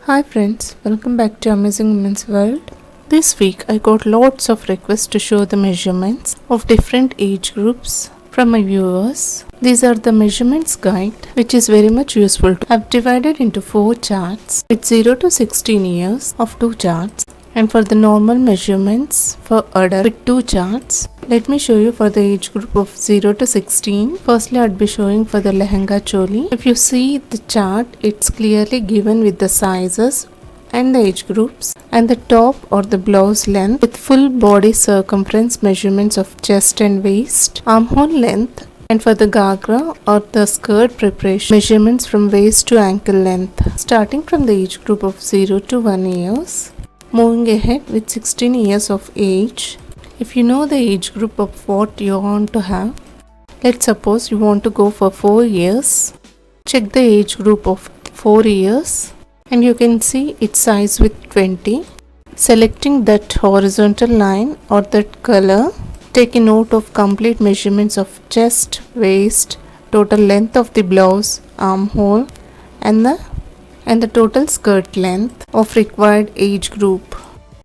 Hi friends, welcome back to Amazing Women's World. This week I got lots of requests to show the measurements of different age groups from my viewers. These are the measurements guide which is very much useful. I've divided into 4 charts with 0 to 16 years of 2 charts, and for the normal measurements for adult with 2 charts. Let me show you for the age group of 0 to 16. Firstly, I'd be showing for the Lehenga Choli. If you see the chart, it's clearly given with the sizes and the age groups and the top or the blouse length with full body circumference measurements of chest and waist, armhole length, and for the GHAGRA or the skirt preparation measurements from waist to ankle length. Starting from the age group of 0 to 1 years. Moving ahead with 16 years of age. If you know the age group of what you want to have, let's suppose you want to go for 4 years. Check the age group of 4 years and you can see its size with 20. Selecting that horizontal line or that color, take a note of complete measurements of chest, waist, total length of the blouse, armhole, and the total skirt length of required age group.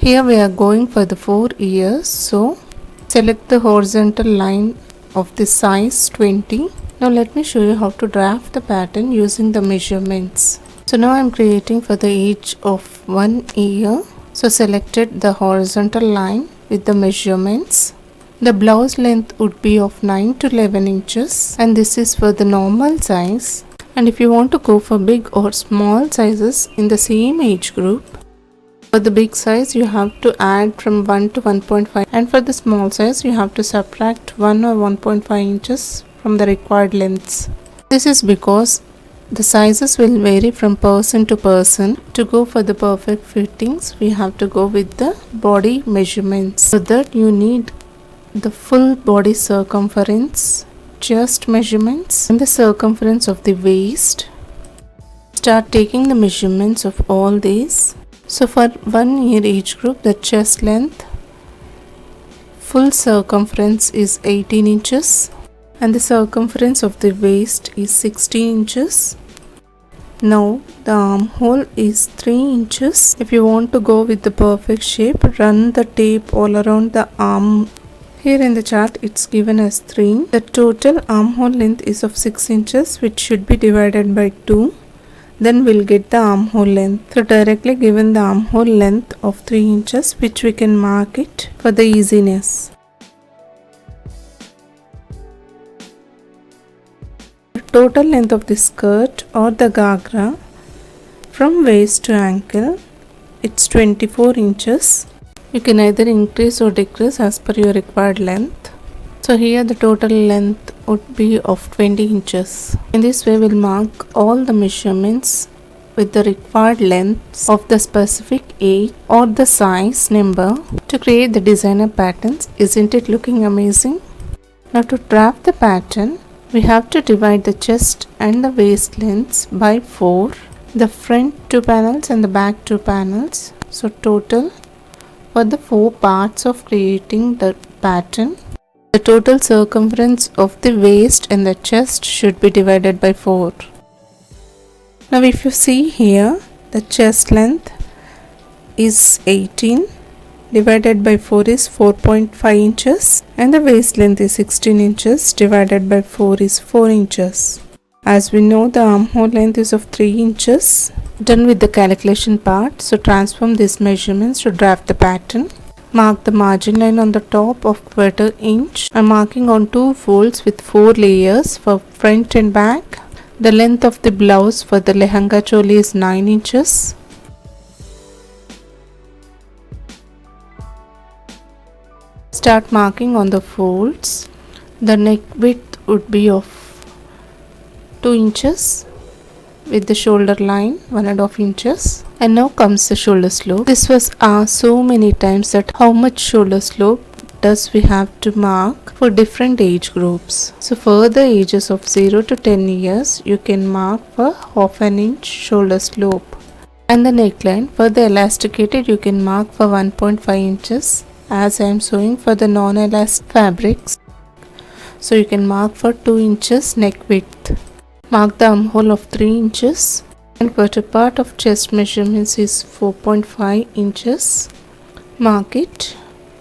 Here we are going for the 4 years, so select the horizontal line of the size 20. Now let me show you how to draft the pattern using the measurements. So now I am creating for the age of 1 year. So selected the horizontal line with the measurements. The blouse length would be of 9 to 11 inches and this is for the normal size. And if you want to go for big or small sizes in the same age group, for the big size you have to add from 1 to 1.5 and for the small size you have to subtract 1 or 1.5 inches from the required lengths. This is because the sizes will vary from person to person. To go for the perfect fittings, we have to go with the body measurements. So that you need the full body circumference, chest measurements, and the circumference of the waist. Start taking the measurements of all these. So for 1 year age group, the chest length, full circumference is 18 inches and the circumference of the waist is 16 inches. Now the armhole is 3 inches. If you want to go with the perfect shape, run the tape all around the arm. Here in the chart it's given as 3. The total armhole length is of 6 inches which should be divided by 2. Then we'll get the armhole length. So directly given the armhole length of 3 inches which we can mark it for the easiness. The total length of the skirt or the GHAGRA from waist to ankle, it's 24 inches. You can either increase or decrease as per your required length. So here the total length would be of 20 inches. In this way we'll mark all the measurements with the required lengths of the specific age or the size number to create the designer patterns. Isn't it looking amazing? Now to draft the pattern, we have to divide the chest and the waist lengths by 4, the front 2 panels and the back 2 panels. So total for the 4 parts of creating the pattern, the total circumference of the waist and the chest should be divided by 4. Now if you see here, the chest length is 18 divided by 4 is 4.5 inches and the waist length is 16 inches divided by 4 is 4 inches. As we know, the armhole length is of 3 inches. Done with the calculation part, so transform these measurements to draft the pattern. Mark the margin line on the top of 1/4 inch. I'm marking on 2 folds with 4 layers for front and back. The length of the blouse for the Lehenga Choli is 9 inches. Start marking on the folds. The neck width would be of 2 inches with the shoulder line 1.5 inches. And now comes the shoulder slope. This was asked so many times that how much shoulder slope does we have to mark for different age groups. So for the ages of 0 to 10 years, you can mark for 1/2 inch shoulder slope. And the neckline for the elasticated you can mark for 1.5 inches as I am showing for the non-elastic fabrics. So you can mark for 2 inches neck width. Mark the armhole of 3 inches. And quarter part of chest measurements is 4.5 inches. Mark it.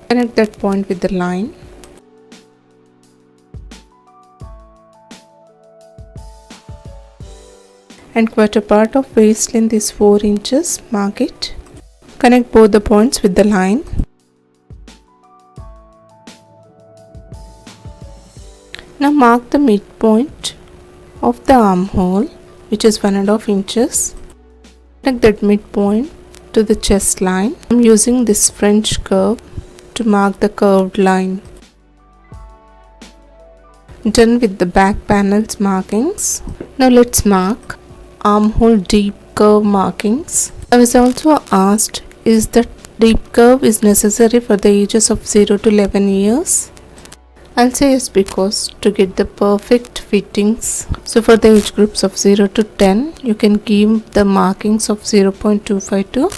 Connect that point with the line. And quarter part of waist length is 4 inches. Mark it. Connect both the points with the line. Now mark the midpoint of the armhole, which is 1.5 inches. Connect that midpoint to the chest line. I'm using this French curve to mark the curved line. Done with the back panel's markings. Now let's mark armhole deep curve markings. I was also asked, is the deep curve is necessary for the ages of 0 to 11 years? I'll say yes, because to get the perfect fittings. So for the age groups of 0 to 10, you can give the markings of 0.25 to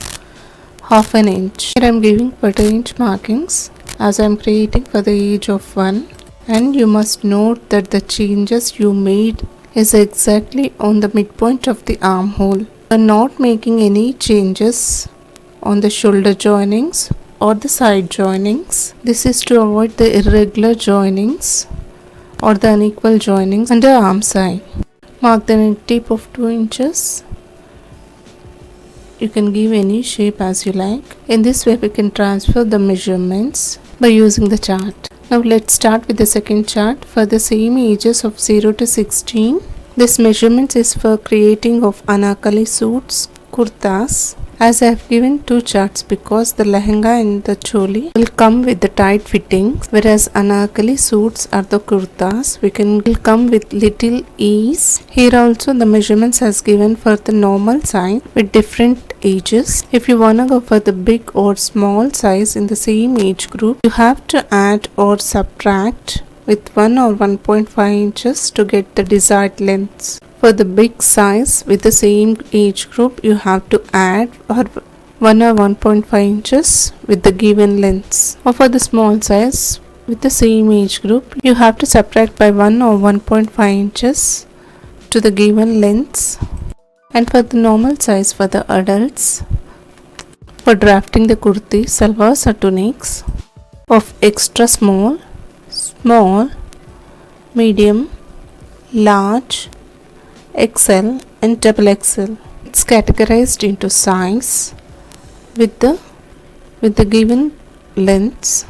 half an inch. Here I am giving quarter inch markings as I am creating for the age of 1. And you must note that the changes you made is exactly on the midpoint of the armhole. You are not making any changes on the shoulder joinings or the side joinings. This is to avoid the irregular joinings or the unequal joinings under arm side. Mark the neck deep of 2 inches. You can give any shape as you like. In this way we can transfer the measurements by using the chart. Now let's start with the second chart for the same ages of 0 to 16. This measurement is for creating of Anarkali suits, kurtas. As I have given two charts because the lehenga and the choli will come with the tight fittings, whereas Anarkali suits are the kurtas will come with little ease. Here also the measurements has given for the normal size with different ages. If you wanna go for the big or small size in the same age group, you have to add or subtract with 1 or 1.5 inches to get the desired lengths. For the big size with the same age group, you have to add or 1 or 1.5 inches with the given lengths. Or for the small size with the same age group, you have to subtract by 1 or 1.5 inches to the given lengths. And for the normal size for the adults, for drafting the kurti, salwars or tunics of extra small, small, medium, large, XL and double XL. It's categorized into size with the given lengths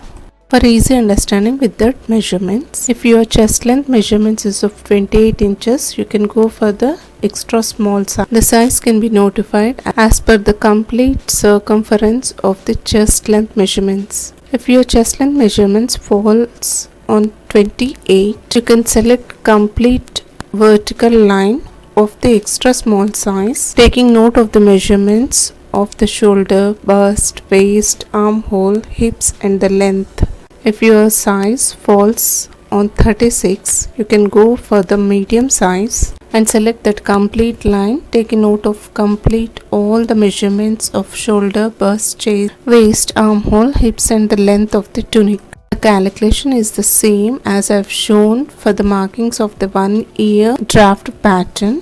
for easy understanding with the measurements. If your chest length measurements is of 28 inches, you can go for the extra small size. The size can be notified as per the complete circumference of the chest length measurements. If your chest length measurements falls on 28, you can select complete vertical line of the extra small size, taking note of the measurements of the shoulder, bust, waist, armhole, hips and the length. If your size falls on 36, you can go for the medium size and select that complete line, taking note of complete all the measurements of shoulder, bust, chest, waist, armhole, hips and the length of the tunic. The calculation is the same as I have shown for the markings of the 1 year draft pattern,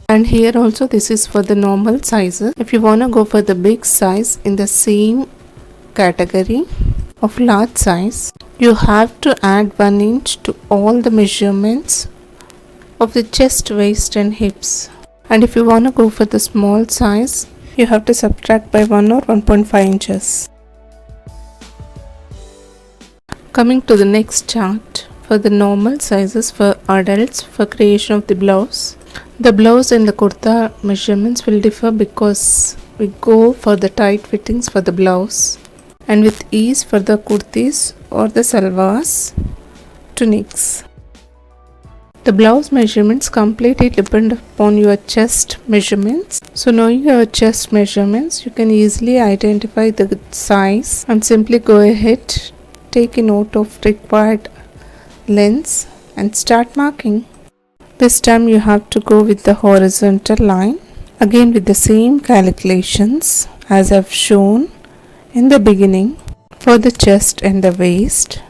and here also this is for the normal sizes. If you want to go for the big size in the same category of large size, you have to add 1 inch to all the measurements of the chest, waist and hips. And if you want to go for the small size, you have to subtract by 1 or 1.5 inches. Coming to the next chart for the normal sizes for adults for creation of the blouse. The blouse and the kurta measurements will differ because we go for the tight fittings for the blouse and with ease for the kurtis or the salwars, tunics. The blouse measurements completely depend upon your chest measurements. So knowing your chest measurements, you can easily identify the size and simply go ahead, take a note of required lengths and start marking. This time you have to go with the horizontal line, again with the same calculations as I've shown in the beginning for the chest and the waist.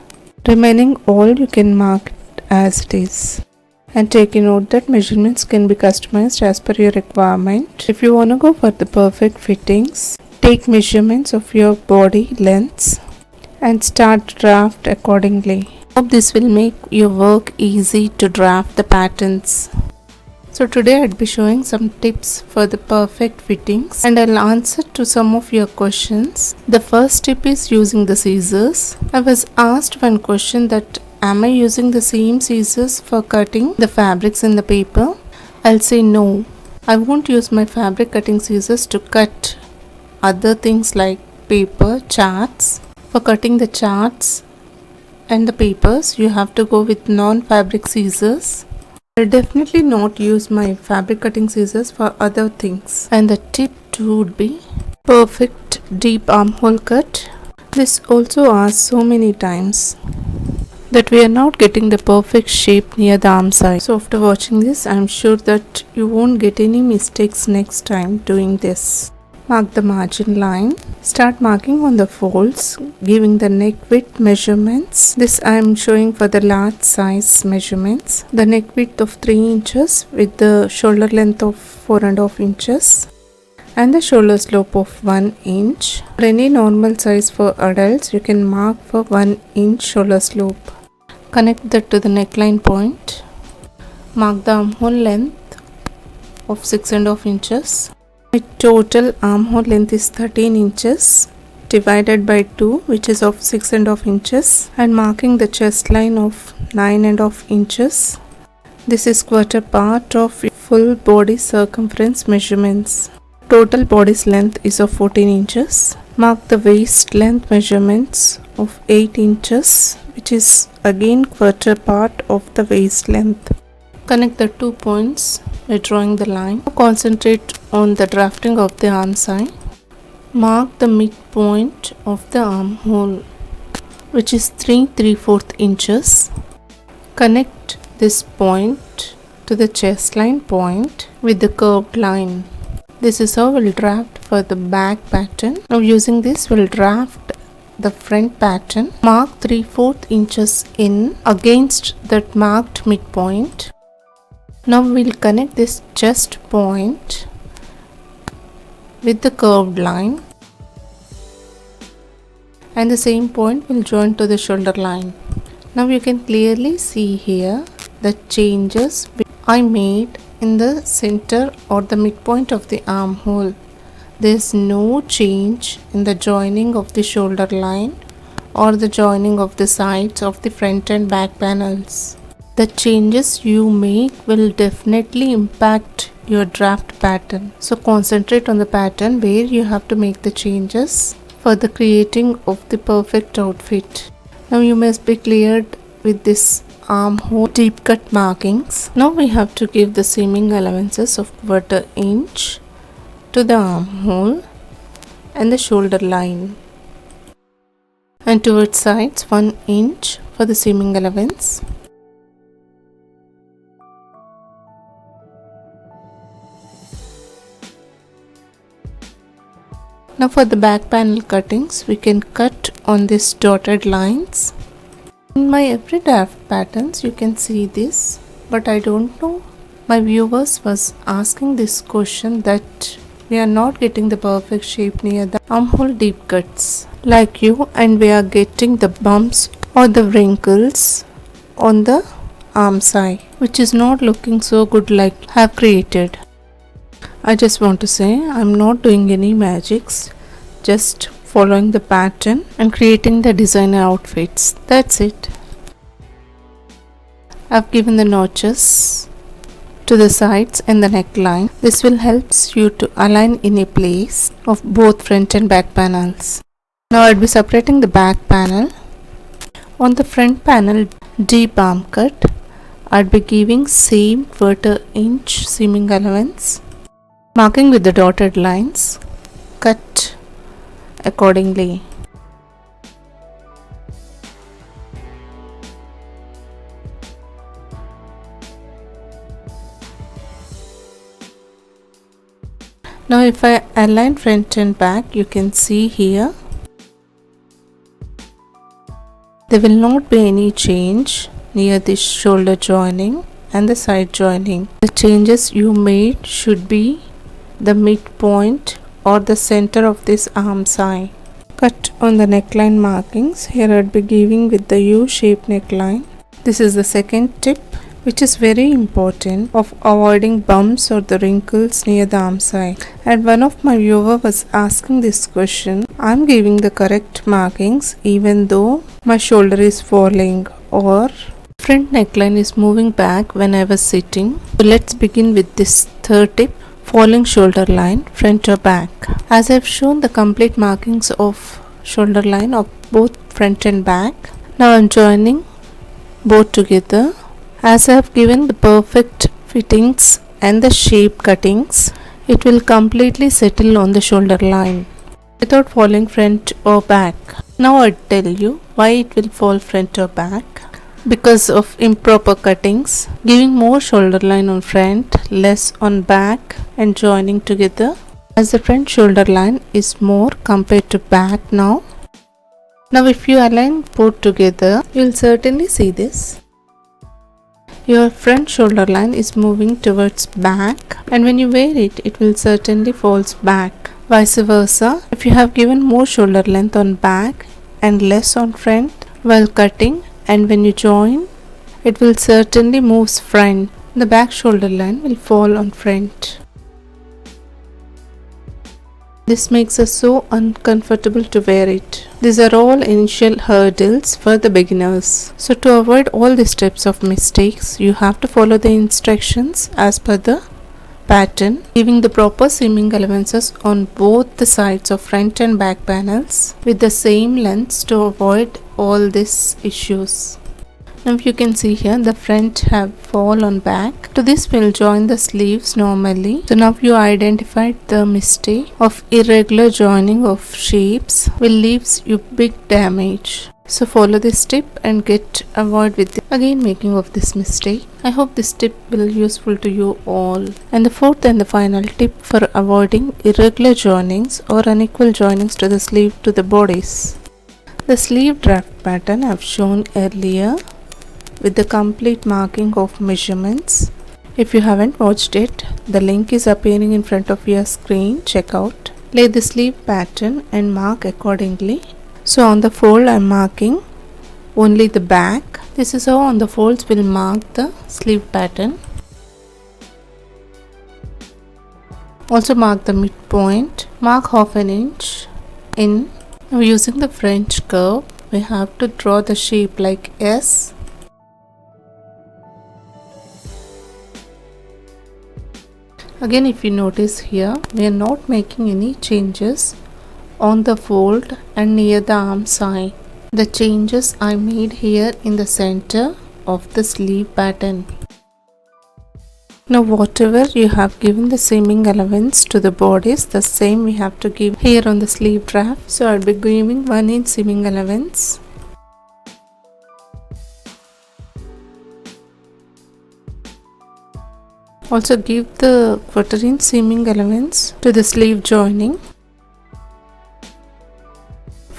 Remaining all you can mark it as it is. And take a note that measurements can be customized as per your requirement. If you want to go for the perfect fittings, take measurements of your body lengths and start draft accordingly. Hope this will make your work easy to draft the patterns. So today I'd be showing some tips for the perfect fittings and I'll answer to some of your questions. The first tip is using the scissors. I was asked one question that am I using the same scissors for cutting the fabrics in the paper? I'll say no. I won't use my fabric cutting scissors to cut other things like paper, charts. For cutting the charts and the papers, you have to go with non-fabric scissors. I'll definitely not use my fabric cutting scissors for other things. And the tip 2 would be perfect deep armhole cut. This also asked so many times that we are not getting the perfect shape near the arm side. So after watching this, I am sure that you won't get any mistakes next time doing this. Mark the margin line. Start marking on the folds, giving the neck width measurements. This I am showing for the large size measurements. The neck width of 3 inches with the shoulder length of 4.5 inches and the shoulder slope of 1 inch. For any normal size for adults, you can mark for 1 inch shoulder slope. Connect that to the neckline point. Mark the armhole length of 6.5 inches. My total armhole length is 13 inches divided by 2, which is of 6.5 inches, and marking the chest line of 9.5 inches. This is quarter part of full body circumference measurements. Total body's length is of 14 inches. Mark the waist length measurements of 8 inches, which is again quarter part of the waist length. Connect the 2 points by drawing the line. Concentrate on the drafting of the arm side. Mark the midpoint of the armhole, which is 3/3/4 inches. Connect this point to the chest line point with the curved line. This is how we'll draft for the back pattern. Now using this, we'll draft the front pattern. Mark 3/4 inches in against that marked midpoint. Now we'll connect this chest point with the curved line and the same point will join to the shoulder line. Now you can clearly see here the changes I made in the center or the midpoint of the armhole. There is no change in the joining of the shoulder line or the joining of the sides of the front and back panels. The changes you make will definitely impact your draft pattern. So concentrate on the pattern where you have to make the changes for the creating of the perfect outfit. Now you must be cleared with this armhole deep cut markings. Now we have to give the seaming allowances of 1/4 inch to the armhole and the shoulder line, and towards sides 1 inch for the seaming allowance. Now for the back panel cuttings, we can cut on these dotted lines. In my every draft patterns you can see this, but I don't know, my viewers was asking this question that we are not getting the perfect shape near the armhole deep cuts like you, and we are getting the bumps or the wrinkles on the arm side, which is not looking so good like I have created. I just want to say I'm not doing any magics, just following the pattern and creating the designer outfits. That's it. I've given the notches to the sides and the neckline. This will help you to align in a place of both front and back panels. Now I'll be separating the back panel. On the front panel deep arm cut, I'll be giving same 1/4 inch seaming allowance. Marking with the dotted lines, cut accordingly. Now if I align front and back, you can see here there will not be any change near this shoulder joining and the side joining. The changes you made should be the midpoint or the center of this arm side. Cut on the neckline markings. Here I would be giving with the U-shaped neckline. This is the second tip, which is very important of avoiding bumps or the wrinkles near the arm side. And one of my viewer was asking this question. I am giving the correct markings even though my shoulder is falling or front neckline is moving back when I was sitting. So let's begin with this third tip, falling shoulder line, front or back. As I have shown the complete markings of shoulder line of both front and back. Now I am joining both together. As I have given the perfect fittings and the shape cuttings, it will completely settle on the shoulder line without falling front or back. Now I tell you why it will fall front or back. Because of improper cuttings, giving more shoulder line on front, less on back and joining together, as the front shoulder line is more compared to back now. Now if you align both together, you will certainly see this. Your front shoulder line is moving towards back, and when you wear it, it will certainly falls back. Vice versa, if you have given more shoulder length on back and less on front while cutting, and when you join, it will certainly moves front. The back shoulder line will fall on front. This makes us so uncomfortable to wear it. These are all initial hurdles for the beginners. So to avoid all these types of mistakes, you have to follow the instructions as per the pattern, giving the proper seaming allowances on both the sides of front and back panels with the same lengths to avoid all these issues. Now you can see here the front have fall on back. To this we'll join the sleeves normally. So now you identified the mistake of irregular joining of shapes will leaves you big damage. So follow this tip and avoid with again making of this mistake. I hope this tip will be useful to you all. And the fourth and the final tip for avoiding irregular joinings or unequal joinings to the sleeve to the bodice. The sleeve draft pattern I have shown earlier with the complete marking of measurements. If you haven't watched it, the link is appearing in front of your screen. Check out. Lay the sleeve pattern and mark accordingly. So on the fold I am marking only the back. This is how on the folds we'll mark the sleeve pattern. Also mark the midpoint. Mark half an inch in. Now using the French curve, we have to draw the shape like S. Again, if you notice here, we are not making any changes on the fold and near the arm side. The changes I made here in the center of the sleeve pattern. Now whatever you have given the seaming allowance to the bodice, the same we have to give here on the sleeve draft. So I'll be giving 1 inch seaming allowance. Also give the 1/4 inch seaming allowance to the sleeve joining.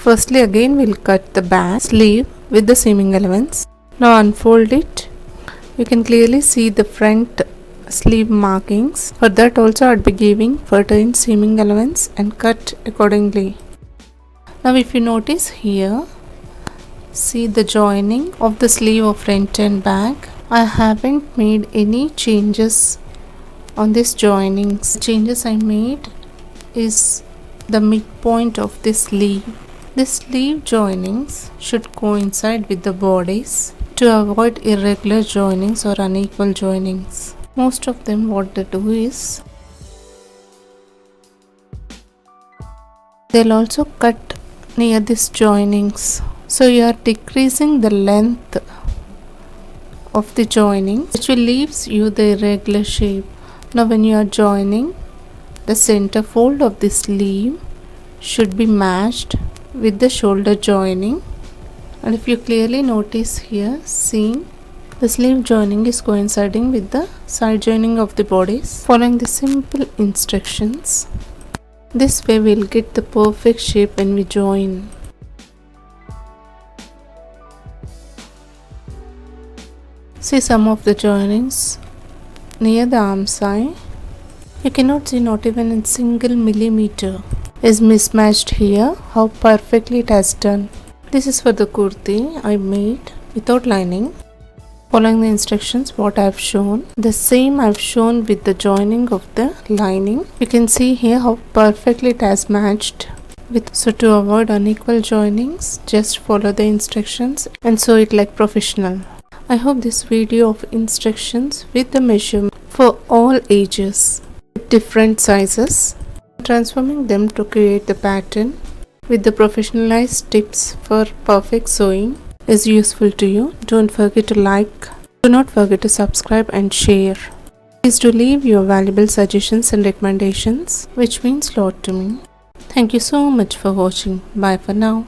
Firstly again we'll cut the back sleeve with the seaming allowance. Now unfold it. You can clearly see the front sleeve markings. For that also I'd be giving 1/4 inch seaming allowance and cut accordingly. Now if you notice here, see the joining of the sleeve of front and back. I haven't made any changes on this joinings. The changes I made is the midpoint of this sleeve. The sleeve joinings should coincide with the bodice to avoid irregular joinings or unequal joinings. Most of them what they do is they'll also cut near these joinings. So you are decreasing the length of the joining, which will leaves you the irregular shape. Now when you are joining, the center fold of the sleeve should be matched with the shoulder joining. And if you clearly notice here, see the sleeve joining is coinciding with the side joining of the bodice. Following the simple instructions, this way we'll get the perfect shape when we join. See some of the joinings near the arm side. You cannot see not even a single millimeter is mismatched here. How perfectly it has done. This is for the kurti I made without lining. Following the instructions what I have shown, the same I have shown with the joining of the lining. You can see here how perfectly it has matched. So to avoid unequal joinings, just follow the instructions and sew it like professional. I hope this video of instructions with the measurement for all ages with different sizes, transforming them to create the pattern with the professionalized tips for perfect sewing is useful to you. Don't forget to like, do not forget to subscribe and share. Please do leave your valuable suggestions and recommendations, which means a lot to me. Thank you so much for watching. Bye for now.